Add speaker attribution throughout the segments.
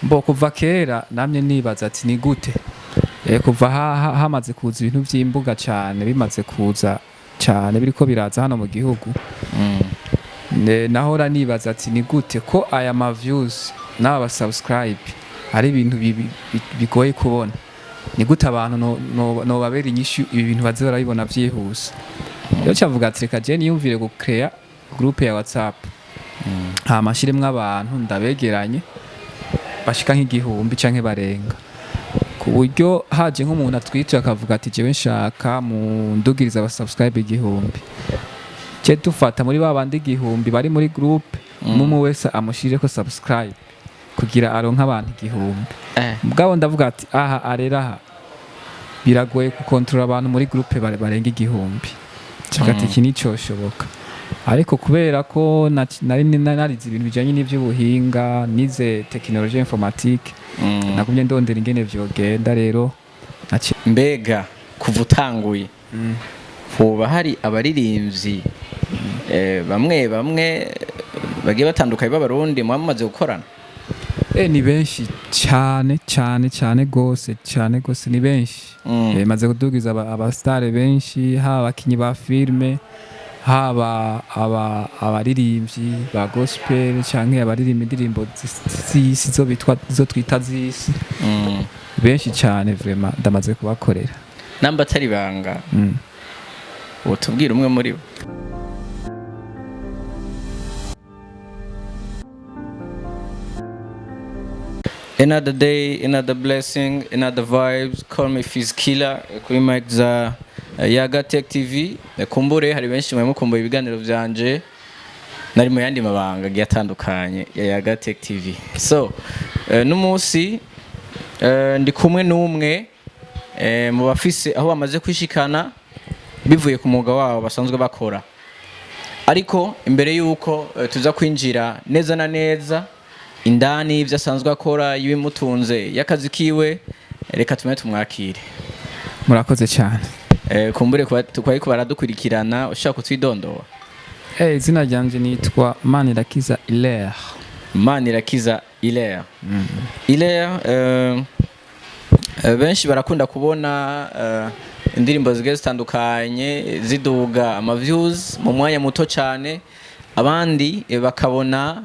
Speaker 1: mbo kuva kera namye nibaza ati ni gute kuva hamaze kuza ibintu by'imbuga cyane bimaze kuza cyane biriko biraza hano mu gihugu nahora nibaza ati ni gute ko aya ma views n'aba subscribe ari ibintu bigoye kubona ni gute abantu no babera inyishu ibi bintu baze barabibona byihuse rero cyavuga ati reka je niyumvire gucrea groupe ya WhatsApp mashiremwe abantu ndabegeranye bashika nk'igihumbi canke barenga ku buryo haje nk'umuntu atwitse akavuga ati jewe nshaka mu ndugiriza aba subscribe igihumbi cye dufata muri babandi igihumbi bari muri groupe umwe wese amushire ko subscribe kugira aronka abantu igihumbi mugabo ndavuga ati aha arera biragoye gukontrola abantu muri groupe barenga igihumbi cyagati iki nico shoboka ariko kubera ko narize ibintu bijanye n'ivy'ubuhinga nize technologie informatique nakumye ndondera ingene vyogenda rero
Speaker 2: mbega kuva utanguye hoba hari abaririmbyi bamwe bagiye batandukanye b'abarundi mwamaze gukorana
Speaker 1: ni benshi cyane gose ni benshi maze kudugiza abastare benshi haba abakinyi ba filme haba abaririmbyi ba gospel canke abaririmba indirimbo z'isi zo twita z'isi benshi cyane vraiment ndamaze kubakorera
Speaker 2: namba atari banga wotubwira umwe muri bo Another day, another blessing, another vibes. Call me Hilaire kuri mic za Yaga Tech TV. Kumbure hari benshi mwe mukumbuye ibiganiro byanje. Nari mu yandi mabanga agiye atandukanye ya Yaga Tech TV. So, n'umunsi ndi kumwe n'umwe mu bafise aho bamaze kwishikana bivuye ku mwuga wabo basanzwe bakora. Ariko imbere yuko tuza kwinjira neza na neza indani ivyo asanzwe akora yibimutunze yakazi kiwe reka tumwakire.
Speaker 1: Murakoze cyane.
Speaker 2: Kumbure twari baradukurikirana ushaka kutwidondoa.
Speaker 1: Izina ryanje nitwa Manirakiza Hilaire.
Speaker 2: Manirakiza Hilaire. Hilaire benshi barakunda kubona indirimbo zigiye zitandukanye ziduga ama views mu mwanya muto cyane abandi bakabona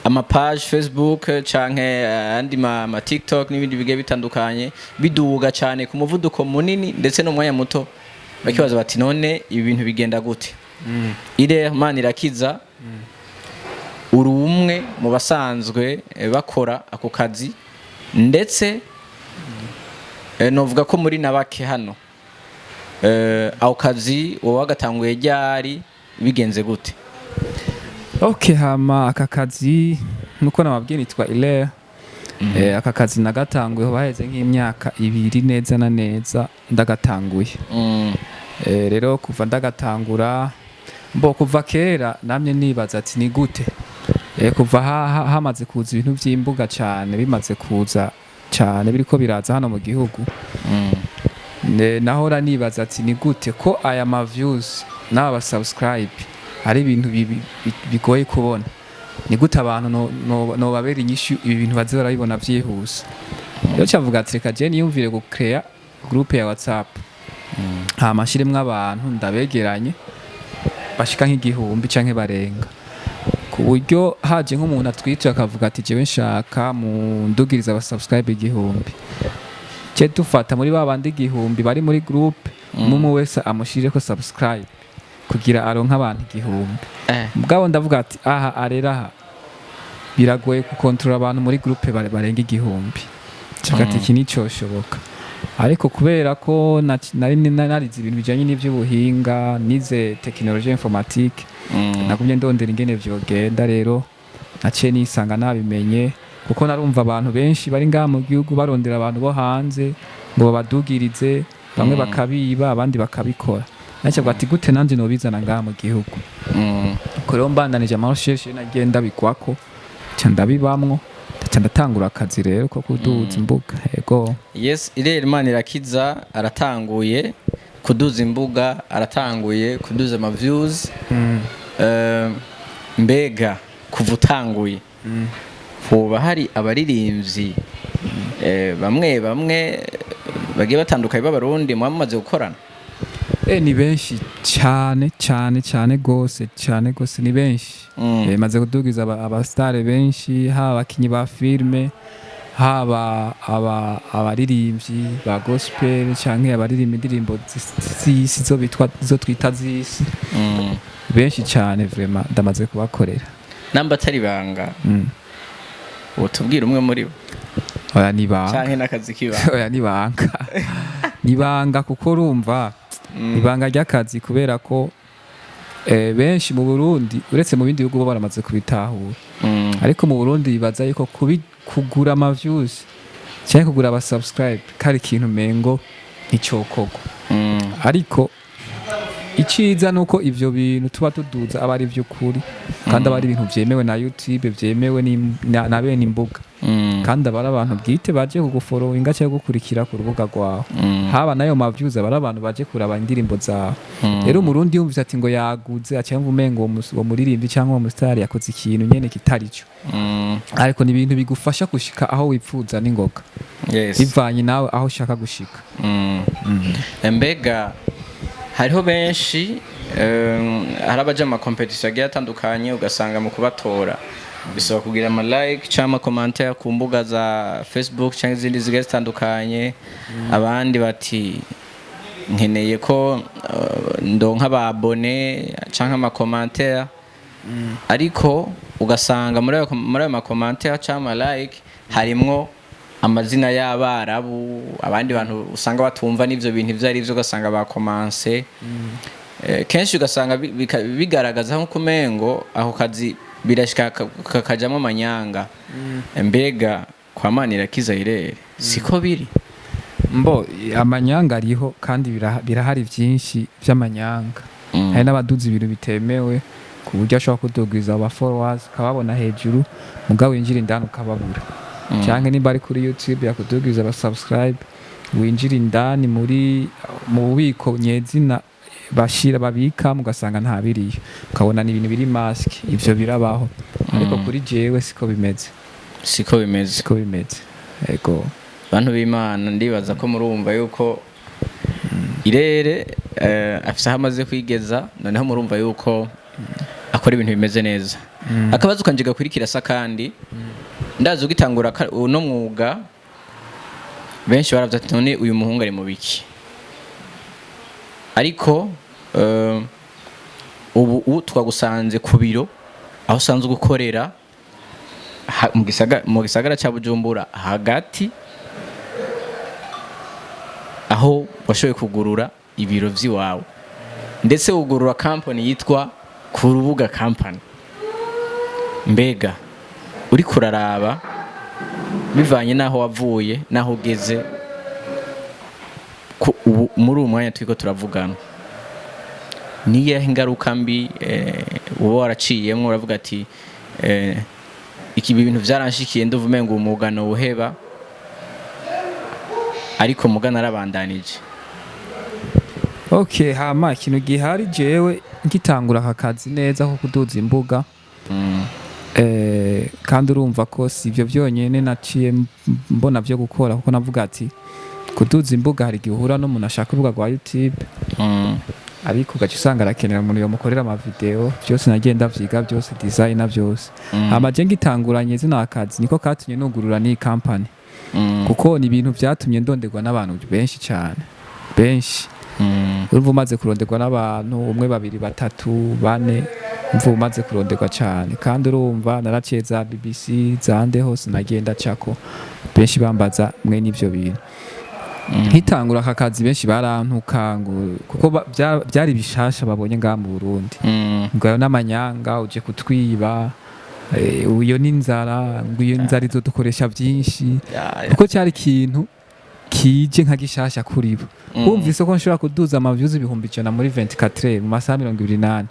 Speaker 2: ama page Facebook canke andi ma TikTok n'ibindi bigiye bitandukanye biduga cyane ku muvuduko munini ndetse no mwanya muto bakibaza bati none ibi bintu bigenda gute Hilaire Manirakiza uri umwe mu basanzwe bakora ako kazi ndetse novuga ko muri nabake hano aho kazi wowe wagatanguye ryari bigenze gute
Speaker 1: hama aka kazi nuko nababwiye nitwa Hilaire aka kazi nagatanguye baheze nk'imyaka 2 neza na neza ndagatanguye rero kuva ndagatangura mbo kuva kera namye nibaza ati ni gute kuva hamaze kuza ibintu by'imbuga cyane bimaze kuza cyane biriko biraza hano mu gihugu nahora nibaza ati ni gute ko aya ma views n'aba subscribe ari ibintu bigoye kubona ni gute abantu no babera inyishu ibi bintu baze barabibona byihuse rero cyavuga ati reka je niyumvire gucrea groupe ya WhatsApp mashiremwe abantu ndabegeranye bashika nk'igihumbi canke barenga ku buryo haje nk'umuntu atwitse akavuga ati jewe nshaka mu ndugiriza aba subscribe igihumbi cye dufata muri babandi igihumbi bari muri groupe umwe wese amushire ko subscribe kugira aronka abantu igihumbi mugabo ndavuga ati aha arera biragoye gukontrola abantu muri groupe barenga igihumbi cyagati iki nico shoboka ariko kubera ko narize ibintu bijanye n'ivy'ubuhinga nize technologie informatique nakumye ndondera ingene vyogenda rero naciye nisanga nabimenye kuko narumva abantu benshi bari ngaha mu gihugu barondera abantu bo hanze ngo babadugirize bamwe bakabiba abandi bakabikora nacyabwa ati gute nanje no bizana ngaha mu gihugu ko mbandanije amarosheje nagenda bikwako cyandabibamwo ndatangura akazi rero ko kuduza imbuga yego
Speaker 2: yes Hilaire Manirakiza aratanguye kuduza imbuga aratanguye kuduza ama views mbega kuva utanguye hoba hari abaririmbyi bamwe bamwe bagiye batandukanye b'abarundi mumaze gukorana?
Speaker 1: Ni benshi cyane cyane cyane gose ni benshi. Maze kudugiza abastare benshi, haba abakinyi ba filme, haba abaririmbyi ba gospel canke abaririmba indirimbo z'isi zo twita z'isi. Benshi cyane vraiment ndamaze kubakorera.
Speaker 2: Namba atari banga utubwira umwe muri bo?
Speaker 1: Oya nibanga
Speaker 2: canke n'akazi kibanga?
Speaker 1: Oya nibanga kuko urumva ibanga ry'akazi, kubera ko benshi mu Burundi uretse mu bindi bihugu bo baramaze kubitahura, ariko mu Burundi bibaza yuko kugura ama views cyangwa kugura aba subscribe kari ikintu mengo nticyokorwa. Ariko iciza nuko ivyo bintu tuba tuduza aba ari vy'ukuri, kandi aba ari ibintu vyemewe na YouTube, vyemewe na bene imbuga, kandi aba ari abantu bwite baje kugufollowinga cyangwa gukurikira ku rubuga rwawe. Haba nayo ma views aba ari abantu baje kuraba indirimbo zawe. Rero umurundi yumvise ati ngo yaguze cyangwa umengo uwo muririmbi cyangwa uwo mustar yakoze ikintu nyene kitari cyo, ariko ni ibintu bigufasha gushika aho wipfuza n'ingoga, bivanye nawe aho ushaka gushika.
Speaker 2: Mbega hariho benshi hari abaje mu competition agiye atandukanye, ugasanga mu kubatora bisaba kugira ama like cyangwa ama commentaire ku mbuga za Facebook cyangwa izindi zigiye zitandukanye. Abandi bati nkeneye ko ndonka ababone cyangwa ama commentaire, ariko ugasanga muri ayo ma commentaire cyangwa ama like harimwo amazina y'abarabu, abandi bantu usanga batumva n'ivyo bintu ivyo ari byo, ugasanga bakomanse. Kenshi ugasanga bigaragaza nko kumengo aho kazi birashika kakajamo amanyanga. Mbega kwa Manirakiza Hilaire siko biri?
Speaker 1: Mbo amanyanga ariho, kandi birahari vyinshi vy'amanyanga. Hari n'abaduza ibintu bitemewe ku buryo ashobora kudugwiza aba followers kababona hejuru, mugabo winjira indani ukababura. Cyangwa nimba ari kuri YouTube yakudugiza aba subscribe, winjira indani mu bubiko nyezina bashira babika, mugasanga nta biriyo, ukabona ni ibintu biri mask. Ivyo birabaho, ariko kuri jewe siko bimeze. Ego
Speaker 2: bantu b'Imana, ndibaza ko murumva yuko Hilaire afise amaze kwigeza, noneho murumva yuko akora ibintu bimeze neza. Akabazo kanje gakurikira sa kandi ndazi ugitangura uno mwuga benshi baravye ati none uyu muhungu ari mu biki, ariko ubu twagusanze ku biro aho usanzwe gukorera mu gisagara ca Bujumbura hagati, aho washoboye kugurura ibiro vy'iwawe, ndetse ugurura company yitwa ku rubuga company. Mbega uri kuraraba bivanye naho wavuye naho ugeze muri uwo mwanya turiko turavugana, niye ingaruka mbi uba waraciyemwo uravuga ati iki bintu vyaranshikiye nduvume ngo umugano uheba, ariko mugana arabandanije?
Speaker 1: Okay, hama ikintu gihari jewe ngitangura aka kazi neza ko kuduza imbuga, kandi urumva ko si ibyo byonyine naciye mbona byo gukora, kuko navuga ati kuduza imbuga hari igihe uhura n'umuntu ashaka urubuga rwa YouTube, ariko ugaca usanga arakenera umuntu yomukorera ama video. Byose nagenda vyiga, byose design na byose. Amaje ngitanguranye zina akazi niko katumye nugurura ni company, kuko ni ibintu byatumye ndonderwa n'abantu benshi cyane, benshi. Urumva umaze kuronderwa n'abantu umwe, babiri, batatu, bane, umva umaze kuronderwa cyane. Kandi urumva naraciye za BBC zande hose nagenda cako, benshi bambaza mwe n'ivyo bintu. Nkitangura aka kazi benshi barantuka ngo kuko byari bishasha babonye ngaha mu Burundi, ngayo n'amanyanga uje kutwiba, uyo n'inzara, ngo iyo nzara izo dukoresha byinshi, kuko cyari ikintu kije nka gishasha kuri bo. Bumvise ko nshobora kuduza ama views 100 muri 24 mu masaha 28,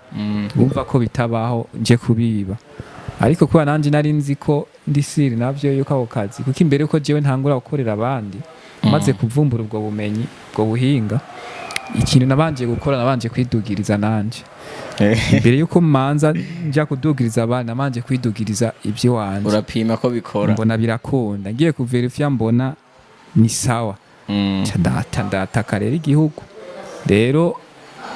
Speaker 1: bumva ko bitabaho nje kubiba. Ariko kuba nanje nari nzi ko ndi siri navyo yuko ako kazi, kuko imbere uko jewe ntangura gukorera abandi maze kuvumbura ubwo bumenyi, ubwo buhinga, ikintu nabanje gukora nabanje kwidugiriza nanje mbere yuko manza njya kudugiriza abana nabanje kwidugiriza ibyo wanje
Speaker 2: urapima ko bikora
Speaker 1: mbona birakunda ngiye kuverifya mbona ni sawa ndataka rero igihugu rero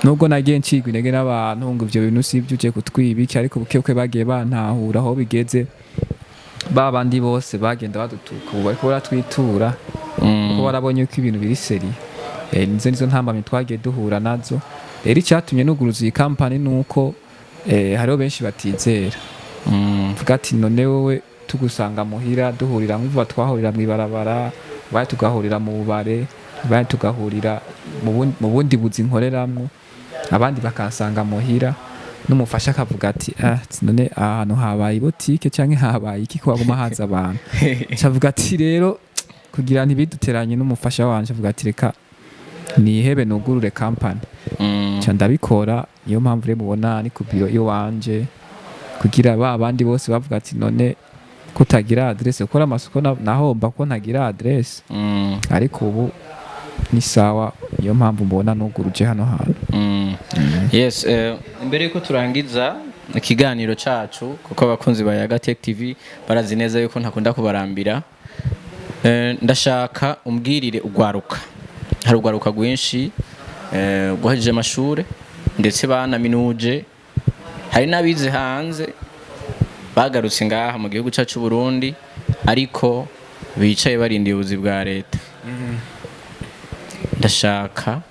Speaker 1: nubwo nagiye ncigwa intege n'abantu ngo ivyo bintu sivyo uje kutwibiki ariko buke bagiye bantahura aho bigeze babandi bose bagenda badutuka ubu bariko baratwitura kuko barabonye ko ibintu biri seri nizo ntambamye twagiye duhura nazo rero icyatumye nuguruza iyi kampani nuko hariho benshi batizera vuga ati none wowe tugusanga muhira duhurira nk'uva twahurira mw'ibarabara baye tugahurira mu bubare baye tugahurira mu bundi buzi nkoreramwo abandi bakansanga muhira n'umufasha akavuga ati none ahantu habaye ibotike canke habaye iki ko baguma haza abantu cavuga ati rero kugira ntibiduteranye n'umufasha wanje avuga ati reka nihebe nugurure kampani ca ndabikora niyo mpamvu rero mubona ni ku biro iyo wanje kugira ba bandi bose bavuga ati none kutagira adresse ukora amasoko nahomba ko ntagira adresse ariko ubu ni sawa niyo mpamvu mbona nuguruje hano hantu
Speaker 2: yes imbere yuko turangiza ikiganiro cacu kuko abakunzi ba Yaga Tech TV barazi neza yuko ntakunda kubarambira ndashaka umbwirire ugwaruka hari ugwaruka rwinshi guhejeje amashure ndetse banaminuje hari n'abize hanze bagarutse ngaha mu gihugu cyacu Burundi ariko bicaye barindiye ubuzi bwa leta ndashaka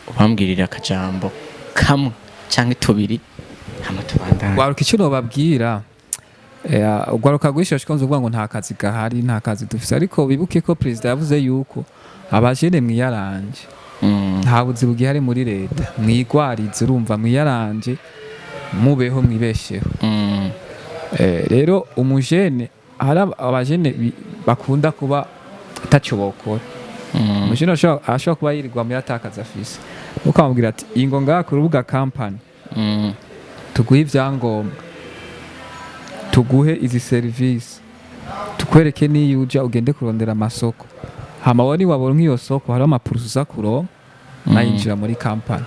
Speaker 2: ubambwirira akajambo kamwe cyangwa tubiri hama tubandana
Speaker 1: gwaruka icyo nobabwira ugwaruka rwinshi bashkonze uvuga ngo nta kazi gahari nta kazi dufise ariko bibuke ko president yavuze yuko abajene mwiyaranje nta buzi bugihari muri leta mwigwarize urumva mwiyaranje mubeho mwibesheho rero umujene hari abajene bakunda kuba ataco bokora umujene ashobora kuba yirirwa muri atakaza afise ukamubwira ati ingo ngaha ku rubuga kampani tuguhe ivyangombwa tuguhe izi serivisi tukwereke niyo uja ugende kurondera amasoko hama woni wabona nk'iyo soko hari amapurusa uza kuronka nayinjira muri kampani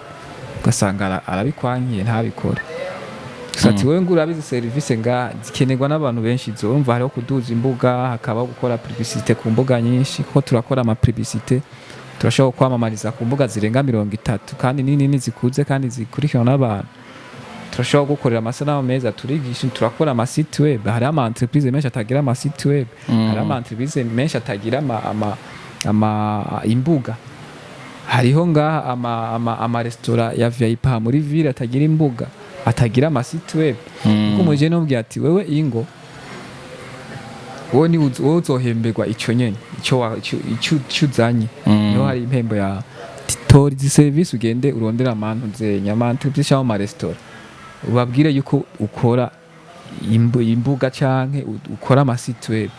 Speaker 1: ugasanga arabikwankiye ntabikora ati wewe ngura bizi serivisi nga zikenerwa n'abantu benshi zumva hariho kuduza imbuga hakaba gukora publicité ku mbuga nyinshi kuko turakora ama publicité turashobora kwamamariza ku mbuga zirenga 30 kandi nini zikuze kandi zikurikirana n'abantu turashobora gukorera amasanamu meza turigisha turakora ama site web hari ama entreprise menshi atagira ama site web hari ama entreprise menshi atagira ama imbuga hariho ngaha ama restaurant ya VIP muri ville atagira imbuga atagira ama site web kuko muje no mbya ati wewe ingo wowe uzohemberwa ico nyene ico uzanye no hari impembo ya tori di service ugende urondera amantu nzenya amantu by'ishaho ama restaurant ubabwire yuko ukora imbuga canke ukora ama site web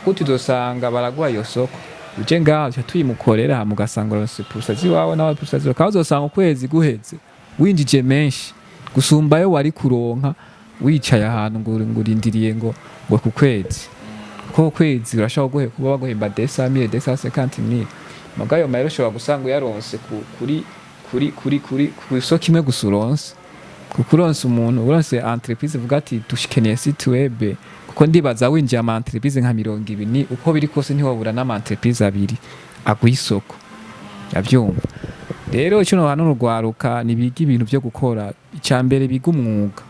Speaker 1: kuti dosanga baragwa iyo soko uje ngaho tuyimukorera mugasanga ronse pusa ziwawe nawe pusa ziwawe kazosanga ukwezi guheze winjije menshi gusumbayo wari kuronka wicaye ahantu ngo urindiriye ngo ku kwezi ko kwezi urashobora kuba baguhemba 200,000 250,000 magayo mayero ushobora gusanga yaronse kuri isoko imwe gusuronse kuko uronse umuntu uronse entreprise vuga ati dushikeneye site web kuko ndibaza winjiye ama entreprise nka 20 uko biri kose ntiwabura n'ama entreprise abiri agwisoko yavyumva rero icyo no hano rugwaruka nibiga ibintu byo gukora icyambere biga umwuga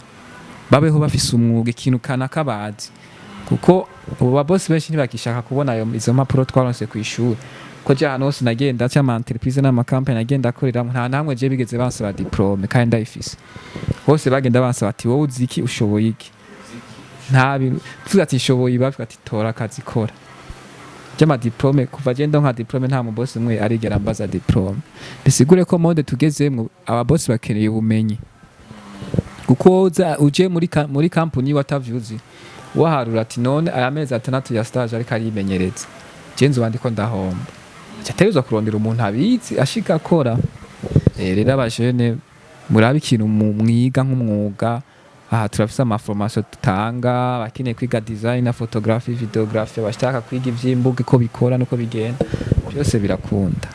Speaker 1: babeho bafise umwuga ikintu kana kabazi kuko ubu boss benshi ntibakishaka kubona izo mpapuro twaronse ku ishuri ko je hano hose nagenda cyama entreprise n'ama company nagenda akorera nta namwe je bigeze bansaba diplome kandi ndayifise hose bagenda bansaba ati wowe uziki ushoboye iki nta bintu tuvuga ati shoboye bavuga ati tora akazi kora jama diplome kuva je nka diplome nta mu boss umwe arigera mbaza diplome bisigure ko mode tugezemwe aba boss bakeneye ubumenyi kuko uje muri company watavyuzi waharura ati none aya mezi 6 ya stage ariko arimenyereza jenzo bandiko ndahomba cyateruza kurondera umuntu abizi ashika akora rero abajene murabe ikintu mwiga nk'umwuga aha turafise ama formation tutanga bakeneye kwiga design na photography videography bashaka kwiga ivy'imbuga ko bikora nuko bigenda byose birakunda